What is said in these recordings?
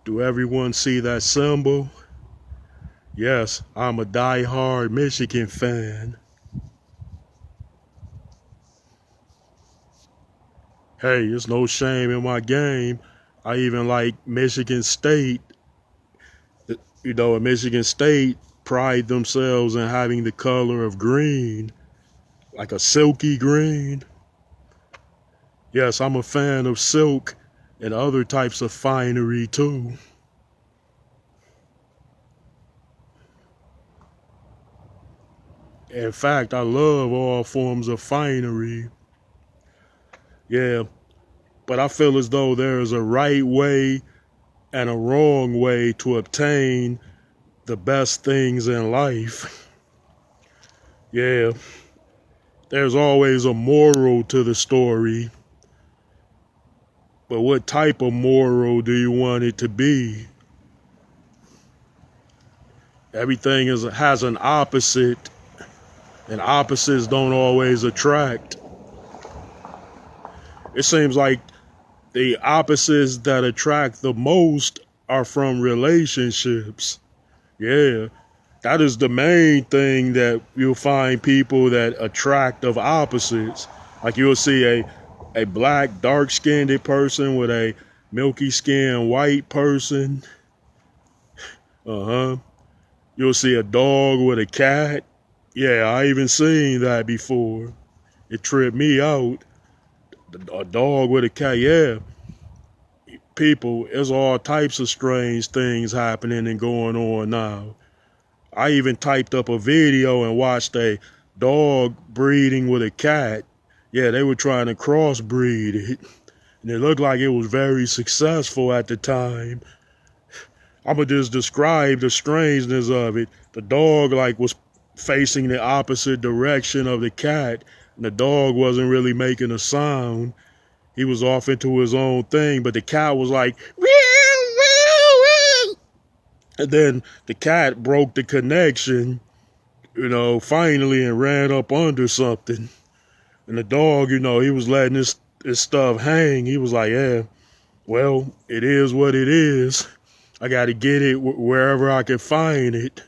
Do everyone see that symbol? Yes, I'm a die-hard Michigan fan. Hey, there's no shame in my game. I even like Michigan State. And Michigan State pride themselves in having the color of green, like a silky green. Yes, I'm a fan of silk and other types of finery too. In fact, I love all forms of finery. Yeah, but I feel as though there is a right way and a wrong way to obtain the best things in life. Yeah, there's always a moral to the story, but what type of moral do you want it to be? Everything has an opposite, and opposites don't always attract. It seems like the opposites that attract the most are from relationships. Yeah, that is the main thing that you'll find people that attract of opposites. Like you'll see a black, dark-skinned person with a milky skinned white person. Uh-huh. You'll see a dog with a cat. Yeah, I even seen that before. It tripped me out. A dog with a cat, yeah. People, there's all types of strange things happening and going on now. I even typed up a video and watched a dog breeding with a cat. Yeah, they were trying to crossbreed it. And it looked like it was very successful at the time. I'ma just describe the strangeness of it. The dog was facing the opposite direction of the cat, and the dog wasn't really making a sound. He was off into his own thing, but the cat was like, meow, meow, meow. And then the cat broke the connection, finally, and ran up under something. And the dog, he was letting his stuff hang. He was like, yeah, well, it is what it is. I got to get it wherever I can find it.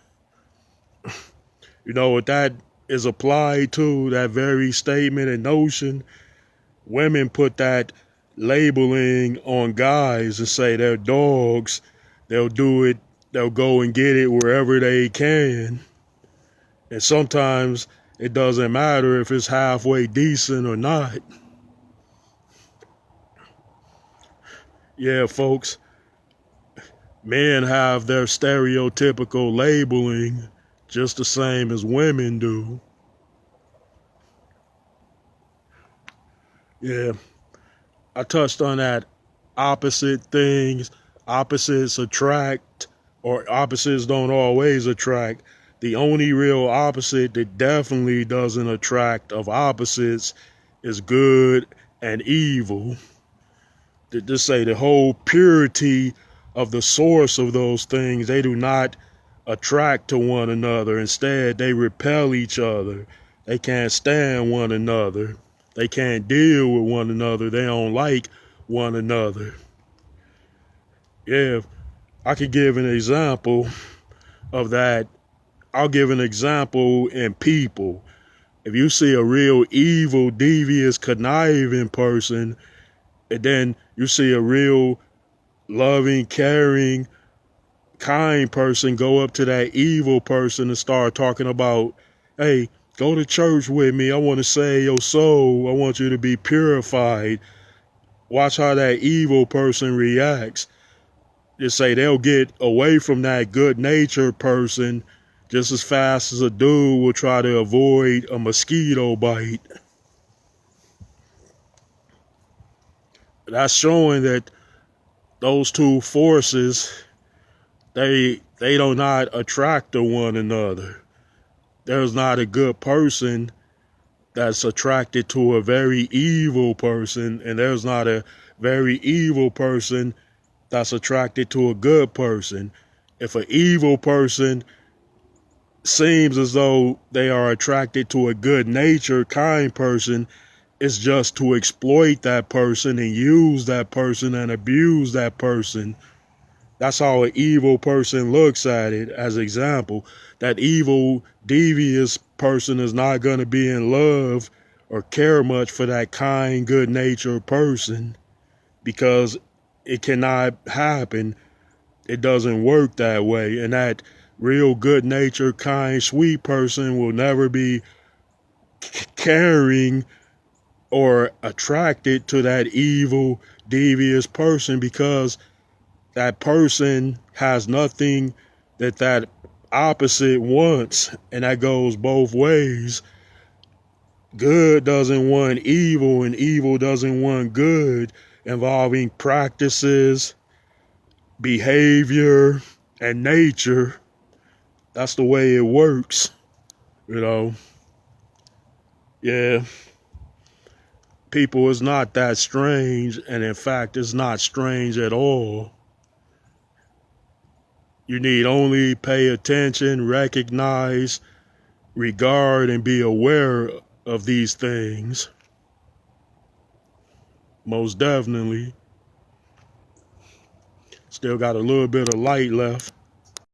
What that is applied to, that very statement and notion, women put that labeling on guys and say they're dogs. They'll do it. They'll go and get it wherever they can. And sometimes it doesn't matter if it's halfway decent or not. Yeah, folks, men have their stereotypical labeling just the same as women do. Yeah, I touched on that opposite things. Opposites attract, or opposites don't always attract. The only real opposite that definitely doesn't attract of opposites is good and evil. To just say the whole purity of the source of those things, they do not attract to one another. Instead, they repel each other. They can't stand one another. They can't deal with one another. They don't like one another. Yeah, I could give an example of that. I'll give an example in people. If you see a real evil, devious, conniving person, and then you see a real loving, caring, kind person go up to that evil person and start talking about, hey, go to church with me. I want to save your soul. I want you to be purified. Watch how that evil person reacts. Just say they'll get away from that good natured person just as fast as a dude will try to avoid a mosquito bite. That's showing that those two forces, they do not attract to one another. There's not a good person that's attracted to a very evil person, and there's not a very evil person that's attracted to a good person. If an evil person seems as though they are attracted to a good natured, kind person, it's just to exploit that person and use that person and abuse that person. That's how an evil person looks at it. As an example, that evil, devious person is not going to be in love or care much for that kind, good-natured person because it cannot happen. It doesn't work that way. And that real good-natured, kind, sweet person will never be caring or attracted to that evil, devious person because that person has nothing that opposite wants, and that goes both ways. Good doesn't want evil, and evil doesn't want good, involving practices, behavior, and nature. That's the way it works, you know. Yeah, people is not that strange, and in fact, it's not strange at all. You need only pay attention, recognize, regard, and be aware of these things. Most definitely. Still got a little bit of light left.